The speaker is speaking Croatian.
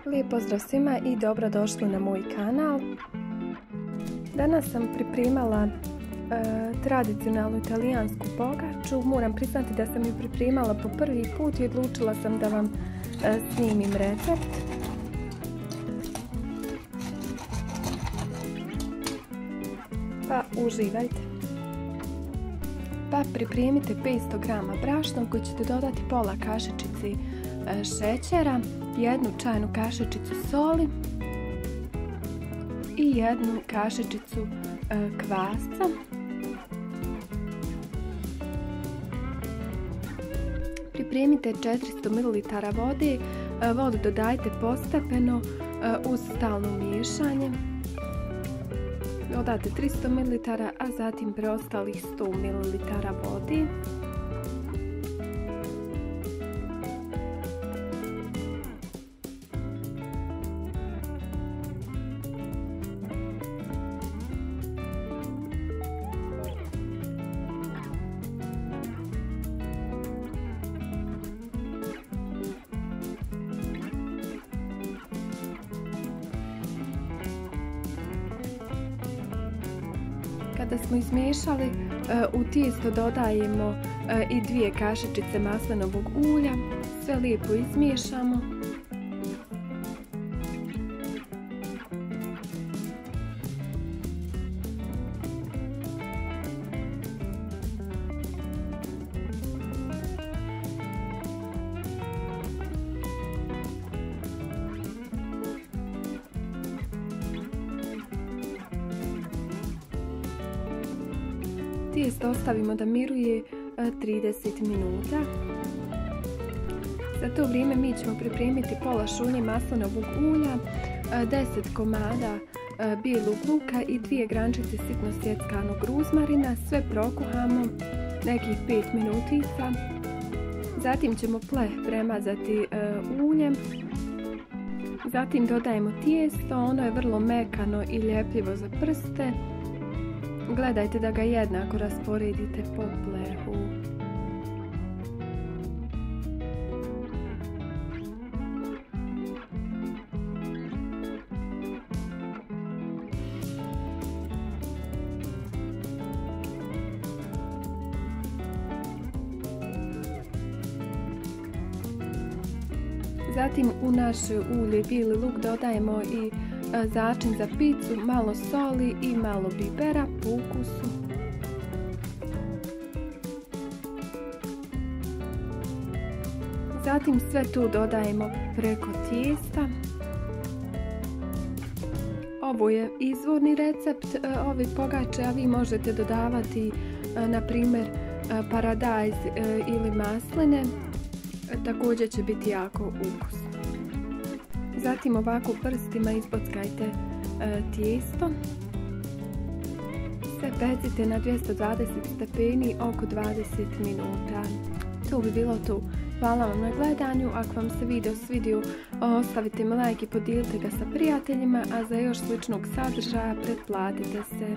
Lijep pozdrav svima i dobrodošli na moj kanal. Danas sam pripremala tradicionalnu italijansku pogaču. Moram priznati da sam ju pripremala po prvi put i odlučila sam da vam snimim recept. Pa uživajte. Pa pripremite 500 g brašna u koje ćete dodati pola kašičice šećera, 1 čajnu kašičicu soli i 1 kašičicu kvasca. Pripremite 400 ml vode, vodu dodajte postepeno uz stalno miješanje. Dodate 300 ml, a zatim preostalih 100 ml vode. Kada smo izmiješali, u tijesto dodajemo i 2 kašičice maslinovog ulja, sve lijepo izmiješamo. Tijesto ostavimo da miruje 30 minuta. Za to vrijeme mi ćemo pripremiti pola šunje maslinovog ulja, 10 komada bijelog luka i 2 grančice sitno sjeckanog ruzmarina. Sve prokuhamo nekih 5 minutica. Zatim ćemo ple premazati uljem. Zatim dodajemo tijesto, ono je vrlo mekano i ljepljivo za prste. Gledajte da ga jednako rasporedite po plehu. Zatim u naše ulje bijeli luk dodajemo i začin za picu, malo soli i malo bibera po ukusu. Zatim sve to dodajemo preko tijesta. Ovo je izvorni recept ove pogače, a vi možete dodavati na primjer paradajz ili masline. Također će biti jako ukusno. Zatim ovako prstima izbockajte tijesto. Sve pecite na 220 stepeni oko 20 minuta. To bi bilo to. Hvala vam na gledanju. Ako vam se video svidio, ostavite mi like i podijelite ga sa prijateljima, a za još sličnog sadržaja pretplatite se.